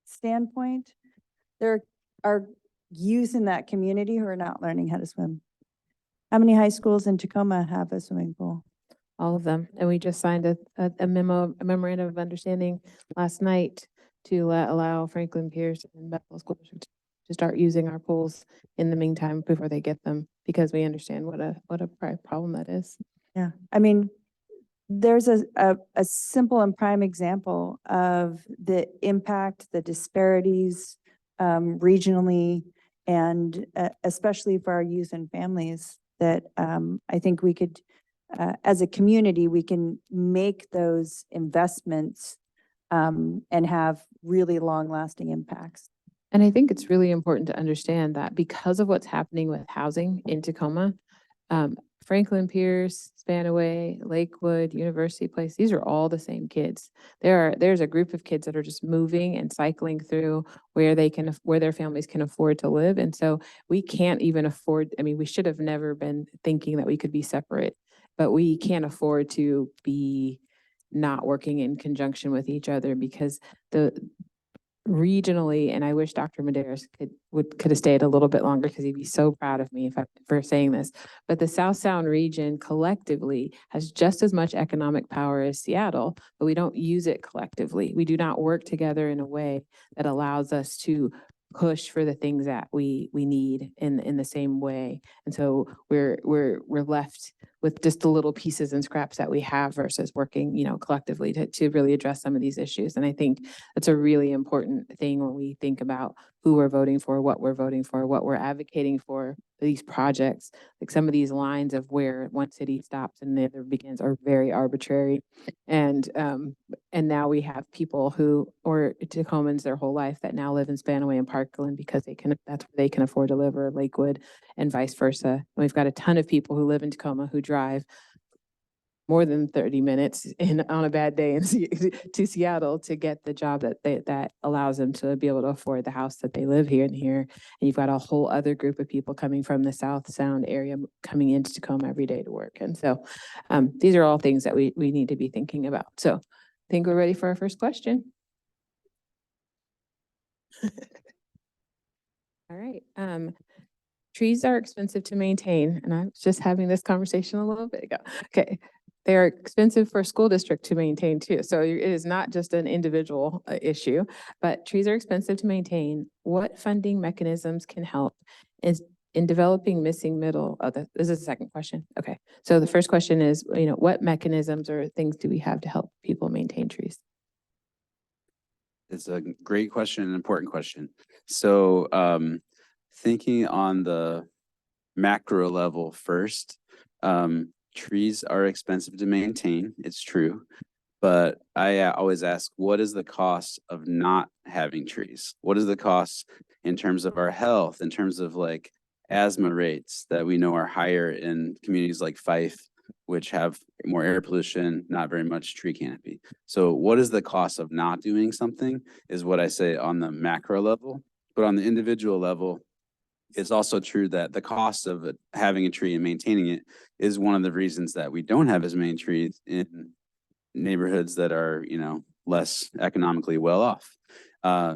standpoint, there are youth in that community who are not learning how to swim. How many high schools in Tacoma have a swimming pool? All of them. And we just signed a memorandum of understanding last night to allow Franklin-Pierce and Bethel School District to start using our pools in the meantime before they get them, because we understand what a problem that is. Yeah, I mean, there's a simple and prime example of the impact, the disparities regionally, and especially for our youth and families that I think we could, as a community, we can make those investments and have really long-lasting impacts. And I think it's really important to understand that because of what's happening with housing in Tacoma, Franklin-Pierce, Spanaway, Lakewood, University Place, these are all the same kids. There's a group of kids that are just moving and cycling through where their families can afford to live. And so we can't even afford, I mean, we should have never been thinking that we could be separate, but we can't afford to be not working in conjunction with each other, because regionally, and I wish Dr. Medeiros could have stayed a little bit longer, because he'd be so proud of me for saying this, but the South Sound region collectively has just as much economic power as Seattle, but we don't use it collectively. We do not work together in a way that allows us to push for the things that we need in the same way. And so we're left with just the little pieces and scraps that we have versus working, collectively to really address some of these issues. And I think that's a really important thing when we think about who we're voting for, what we're advocating for these projects. Like some of these lines of where one city stops and the other begins are very arbitrary. And now we have people who, or Tacomans their whole life, that now live in Spanaway and Parkland because that's where they can afford to live, or Lakewood, and vice versa. And we've got a ton of people who live in Tacoma who drive more than 30 minutes on a bad day to Seattle to get the job that allows them to be able to afford the house that they live here. And you've got a whole other group of people coming from the South Sound area coming into Tacoma every day to work. And so these are all things that we need to be thinking about. So I think we're ready for our first question. All right. Trees are expensive to maintain, and I was just having this conversation a little bit ago. Okay, they are expensive for a school district to maintain too. So it is not just an individual issue, but trees are expensive to maintain. What funding mechanisms can help in developing missing middle? Oh, this is the second question. Okay, so the first question is, what mechanisms or things do we have to help people maintain trees? It's a great question, an important question. So thinking on the macro level first, trees are expensive to maintain, it's true. But I always ask, what is the cost of not having trees? What is the cost in terms of our health, in terms of like asthma rates that we know are higher in communities like Wyse, which have more air pollution, not very much tree canopy. So what is the cost of not doing something is what I say on the macro level. But on the individual level, it's also true that the cost of having a tree and maintaining it is one of the reasons that we don't have as many trees in neighborhoods that are, less economically well off.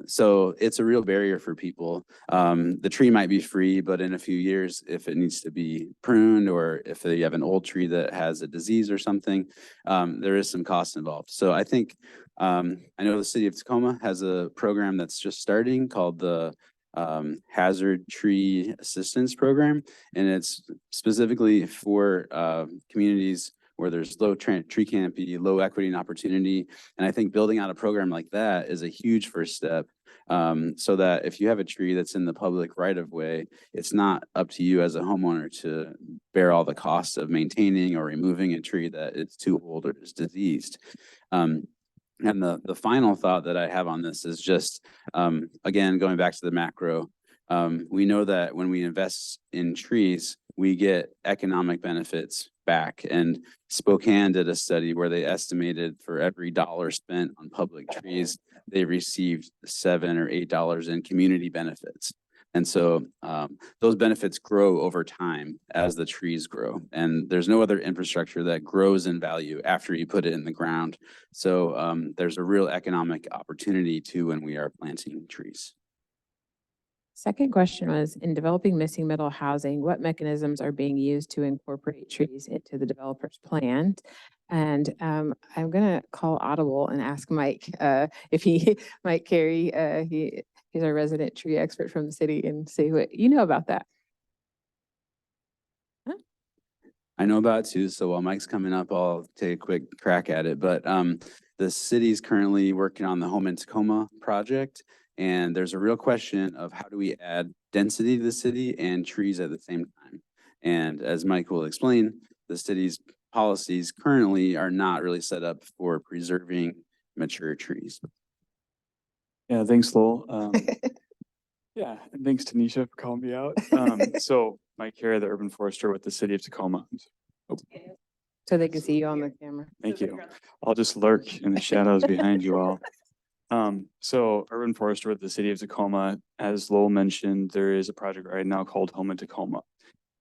So it's a real barrier for people. The tree might be free, but in a few years, if it needs to be pruned or if you have an old tree that has a disease or something, there is some cost involved. So I think, I know the city of Tacoma has a program that's just starting called the Hazard Tree Assistance Program, and it's specifically for communities where there's low tree canopy, low equity and opportunity. And I think building out a program like that is a huge first step, so that if you have a tree that's in the public right of way, it's not up to you as a homeowner to bear all the costs of maintaining or removing a tree that it's too old or is diseased. And the final thought that I have on this is just, again, going back to the macro, we know that when we invest in trees, we get economic benefits back. And Spokane did a study where they estimated for every dollar spent on public trees, they received $7 or $8 in community benefits. And so those benefits grow over time as the trees grow. And there's no other infrastructure that grows in value after you put it in the ground. So there's a real economic opportunity too when we are planting trees. Second question was, in developing missing middle housing, what mechanisms are being used to incorporate trees into the developer's plan? And I'm going to call audible and ask Mike if Mike Carey, he's our resident tree expert from the city, and see what you know about that. Huh? I know about it too. So while Mike's coming up, I'll take a quick crack at it. But the city's currently working on the Home in Tacoma project. And there's a real question of how do we add density to the city and trees at the same time? And as Mike will explain, the city's policies currently are not really set up for preserving mature trees. Yeah, thanks, Lowell. Yeah, and thanks Tanisha for calling me out. So Mike Carey, the urban forester with the city of Tacoma. So they can see you on the camera. Thank you. I'll just lurk in the shadows behind you all. So urban forester with the city of Tacoma, as Lowell mentioned, there is a project right now called Home in Tacoma.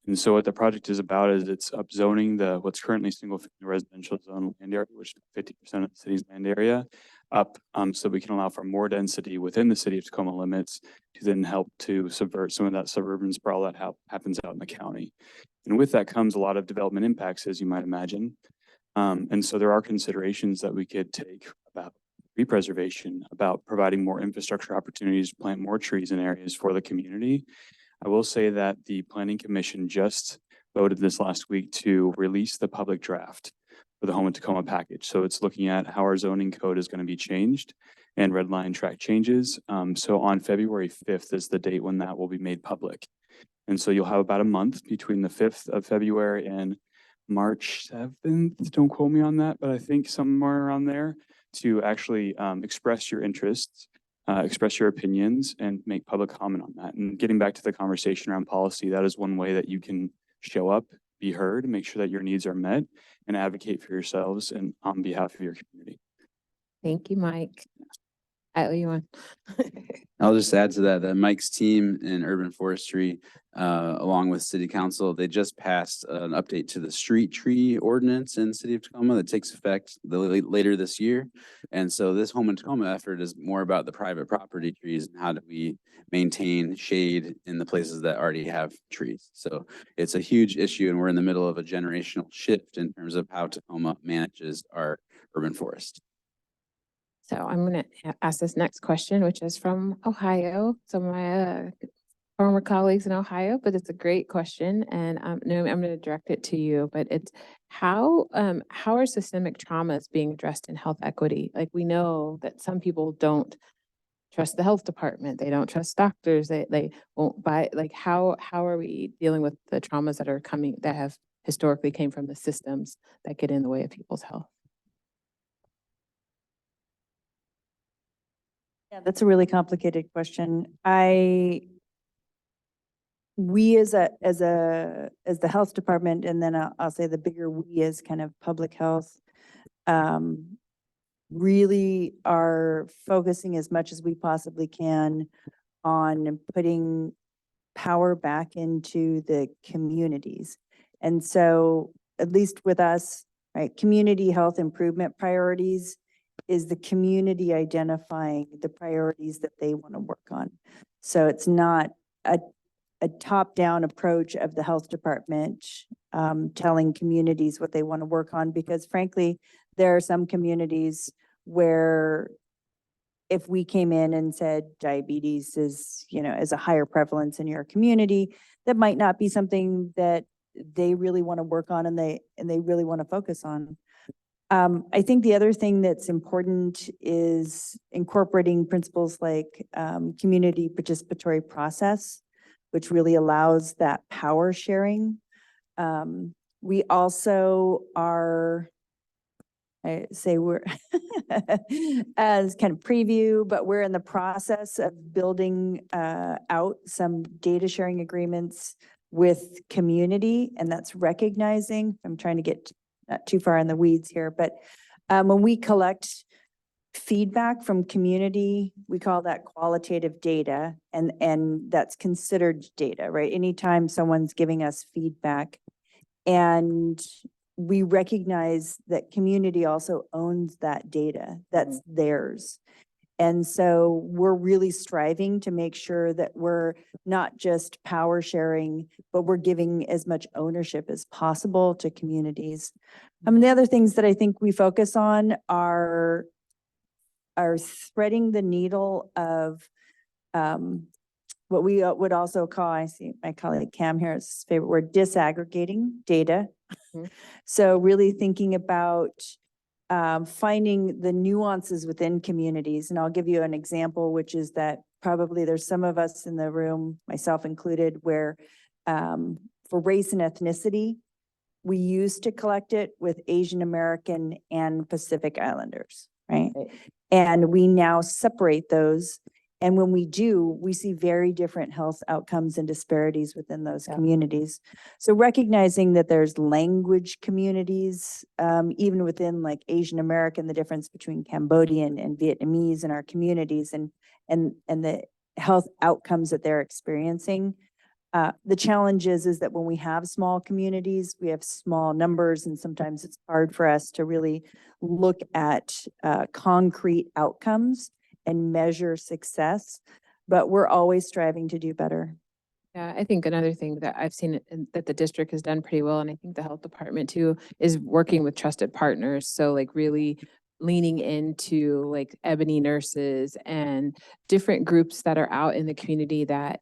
And so what the project is about is it's upzoning what's currently single family residential zone land area, which is 50% of the city's land area, up so we can allow for more density within the city of Tacoma limits to then help to subvert some of that suburban sprawl that happens out in the county. And with that comes a lot of development impacts, as you might imagine. And so there are considerations that we could take about tree preservation, about providing more infrastructure opportunities to plant more trees in areas for the community. I will say that the Planning Commission just voted this last week to release the public draft for the Home in Tacoma package. So it's looking at how our zoning code is going to be changed and red line track changes. So on February 5th is the date when that will be made public. And so you'll have about a month between the 5th of February and March 7th. Don't quote me on that, but I think somewhere around there to actually express your interests, express your opinions, and make public comment on that. And getting back to the conversation around policy, that is one way that you can show up be heard, make sure that your needs are met, and advocate for yourselves and on behalf of your community. Thank you, Mike. I owe you one. I'll just add to that, that Mike's team in urban forestry, along with city council, they just passed an update to the street tree ordinance in the city of Tacoma that takes effect later this year. And so this Home in Tacoma effort is more about the private property trees and how do we maintain shade in the places that already have trees. So it's a huge issue, and we're in the middle of a generational shift in terms of how Tacoma manages our urban forest. So I'm going to ask this next question, which is from Ohio. So my former colleagues in Ohio, but it's a great question. And Naomi, I'm going to direct it to you, but it's how are systemic traumas being addressed in health equity? Like, we know that some people don't trust the health department. They don't trust doctors. They won't buy, like, how are we dealing with the traumas that are coming, that have historically came from the systems that get in the way of people's health? Yeah, that's a really complicated question. We as the health department, and then I'll say the bigger we as kind of public health, really are focusing as much as we possibly can on putting power back into the communities. And so, at least with us, right, community health improvement priorities is the community identifying the priorities that they want to work on. So it's not a top-down approach of the health department telling communities what they want to work on, because frankly, there are some communities where if we came in and said diabetes is, is a higher prevalence in your community, that might not be something that they really want to work on and they really want to focus on. I think the other thing that's important is incorporating principles like community participatory process, which really allows that power sharing. We also are, I say we're as kind of preview, but we're in the process of building out some data sharing agreements with community, and that's recognizing, I'm trying to get not too far in the weeds here, but when we collect feedback from community, we call that qualitative data, and that's considered data, right? Anytime someone's giving us feedback, and we recognize that community also owns that data, that's theirs. And so we're really striving to make sure that we're not just power sharing, but we're giving as much ownership as possible to communities. The other things that I think we focus on are threading the needle of what we would also call, I see my colleague Cam here, is his favorite word, disaggregating data. So really thinking about finding the nuances within communities. And I'll give you an example, which is that probably there's some of us in the room, myself included, where for race and ethnicity, we used to collect it with Asian American and Pacific Islanders, right? And we now separate those. And when we do, we see very different health outcomes and disparities within those communities. So recognizing that there's language communities, even within like Asian American, the difference between Cambodian and Vietnamese in our communities, and the health outcomes that they're experiencing. The challenge is that when we have small communities, we have small numbers, and sometimes it's hard for us to really look at concrete outcomes and measure success, but we're always striving to do better. Yeah, I think another thing that I've seen that the district has done pretty well, and I think the health department too, is working with trusted partners. So like really leaning into like Ebony nurses and different groups that are out in the community that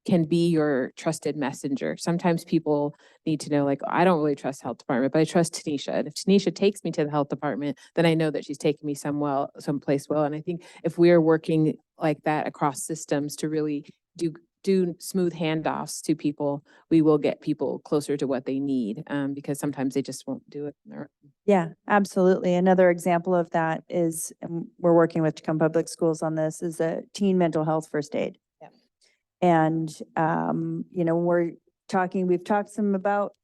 can be your trusted messenger. Sometimes people need to know, like, I don't really trust health department, but I trust Tanisha. And if Tanisha takes me to the health department, then I know that she's taking me someplace well. And I think if we're working like that across systems to really do smooth handoffs to people, we will get people closer to what they need, because sometimes they just won't do it. Yeah, absolutely. Another example of that is, and we're working with Tacoma Public Schools on this, is a teen mental health first aid. And, we've talked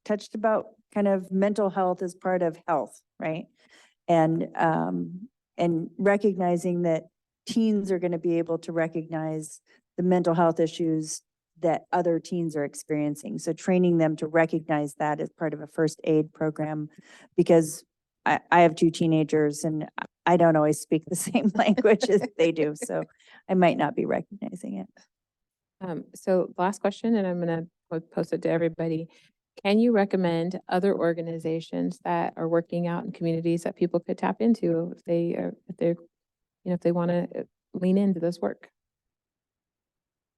touched about kind of mental health as part of health, right? And recognizing that teens are going to be able to recognize the mental health issues that other teens are experiencing. So training them to recognize that as part of a first aid program, because I have two teenagers and I don't always speak the same language as they do. So I might not be recognizing it. So last question, and I'm gonna post it to everybody. Can you recommend other organizations that are working out in communities that people could tap into if they want to lean into this work?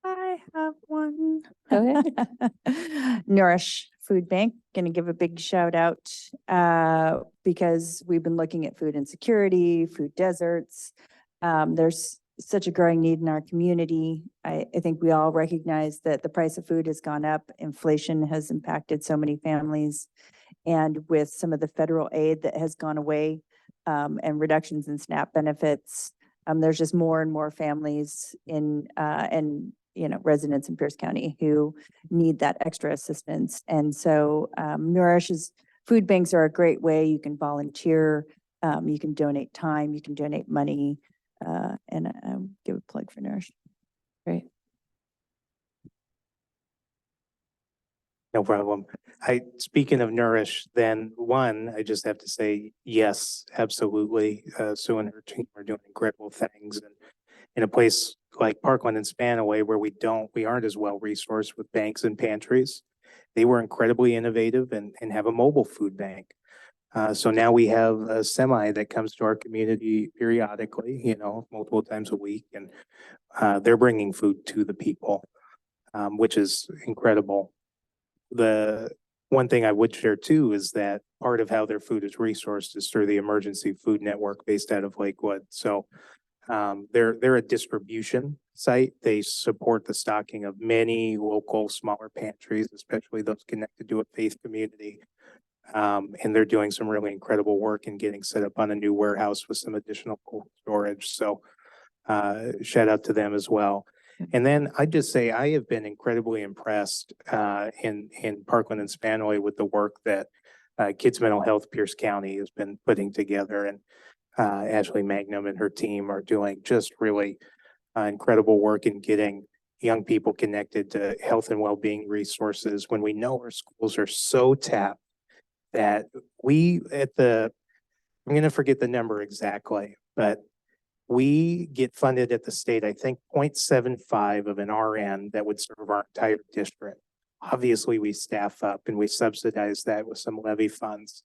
I have one. Go ahead. Nourish Food Bank, going to give a big shout out because we've been looking at food insecurity, food deserts. There's such a growing need in our community. I think we all recognize that the price of food has gone up. Inflation has impacted so many families. And with some of the federal aid that has gone away and reductions in SNAP benefits, there's just more and more families and residents in Pierce County who need that extra assistance. And so Nourish's food banks are a great way. You can volunteer, you can donate time, you can donate money, and give a plug for Nourish. Great. No problem. Speaking of Nourish, then one, I just have to say, yes, absolutely. Sue and her team are doing incredible things. And in a place like Parkland-Spanaway, where we aren't as well resourced with banks and pantries, they were incredibly innovative and have a mobile food bank. So now we have a semi that comes to our community periodically, multiple times a week, and they're bringing food to the people, which is incredible. The one thing I would share too is that part of how their food is resourced is through the emergency food network based out of Lakewood. So they're a distribution site. They support the stocking of many local smaller pantries, especially those connected to a faith community. And they're doing some really incredible work in getting set up on a new warehouse with some additional cold storage. So shout out to them as well. And then I'd just say I have been incredibly impressed in Parkland-Spanaway with the work that Kids Mental Health Pierce County has been putting together. And Ashley Magnum and her team are doing just really incredible work in getting young people connected to health and well-being resources when we know our schools are so tapped that I'm going to forget the number exactly, but we get funded at the state, I think 0.75 of an RN that would serve our entire district. Obviously, we staff up and we subsidize that with some levy funds.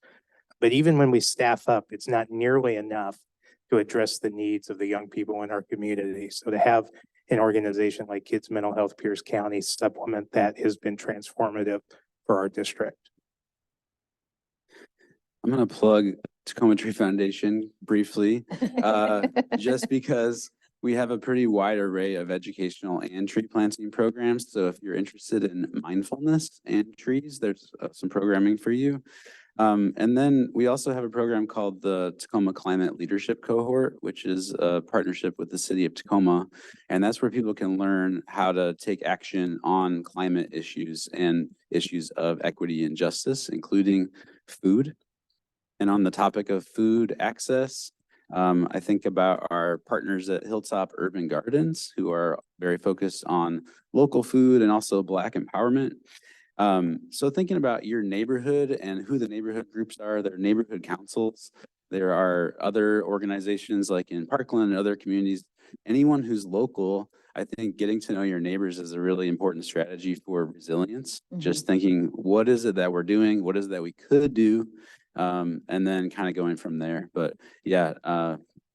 But even when we staff up, it's not nearly enough to address the needs of the young people in our community. So to have an organization like Kids Mental Health Pierce County supplement that has been transformative for our district. I'm going to plug Tacoma Tree Foundation briefly, just because we have a pretty wide array of educational and tree planting programs. So if you're interested in mindfulness and trees, there's some programming for you. And then we also have a program called the Tacoma Climate Leadership Cohort, which is a partnership with the city of Tacoma. And that's where people can learn how to take action on climate issues and issues of equity and justice, including food. And on the topic of food access, I think about our partners at Hilltop Urban Gardens, who are very focused on local food and also Black empowerment. So thinking about your neighborhood and who the neighborhood groups are, their neighborhood councils. There are other organizations like in Parkland and other communities. Anyone who's local, I think getting to know your neighbors is a really important strategy for resilience. Mhm. Just thinking, what is it that we're doing? What is it that we could do? And then kind of going from there. But yeah,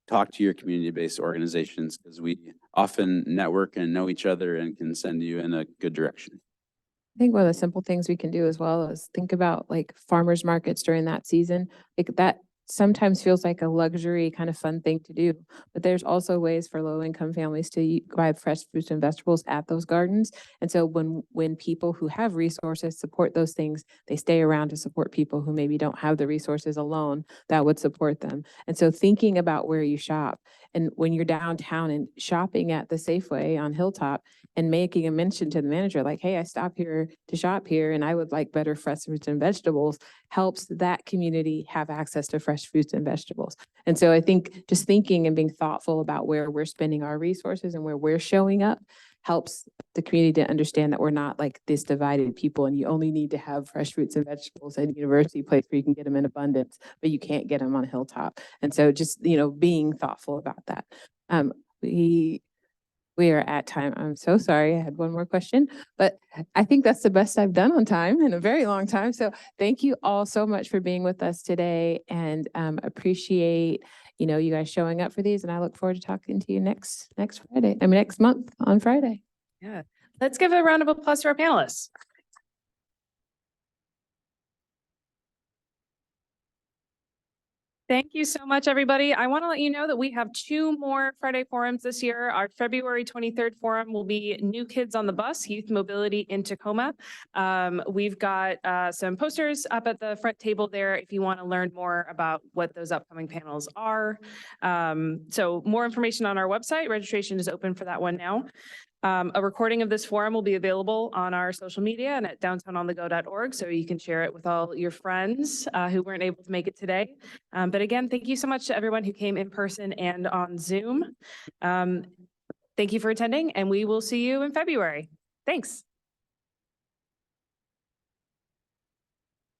talk to your community-based organizations because we often network and know each other and can send you in a good direction. I think one of the simple things we can do as well is think about like farmers markets during that season. Like sometimes feels like a luxury kind of fun thing to do. But there's also ways for low income families to buy fresh fruits and vegetables at those gardens. And so when people who have resources support those things, they stay around to support people who maybe don't have the resources alone that would support them. And so thinking about where you shop, and when you're downtown and shopping at the Safeway on Hilltop and making a mention to the manager, like, hey, I stopped here to shop here and I would like better fresh fruits and vegetables, helps that community have access to fresh fruits and vegetables. And so I think just thinking and being thoughtful about where we're spending our resources and where we're showing up helps the community to understand that we're not like this divided people and you only need to have fresh fruits and vegetables at a university place where you can get them in abundance, but you can't get them on Hilltop. And so just, being thoughtful about that. We are at time. I'm so sorry. I had one more question, but I think that's the best I've done on time in a very long time. So thank you all so much for being with us today, and appreciate, you guys showing up for these. And I look forward to talking to you next month on Friday. Yeah. Let's give a round of applause to our panelists. Thank you so much, everybody. I want to let you know that we have 2 more Friday forums this year. Our February 23rd forum will be New Kids on the Bus, Youth Mobility in Tacoma. We've got some posters up at the front table there if you want to learn more about what those upcoming panels are. So more information on our website. Registration is open for that one now. A recording of this forum will be available on our social media and at downtownonthego.org, so you can share it with all your friends who weren't able to make it today. But again, thank you so much to everyone who came in person and on Zoom. Thank you for attending, and we will see you in February. Thanks.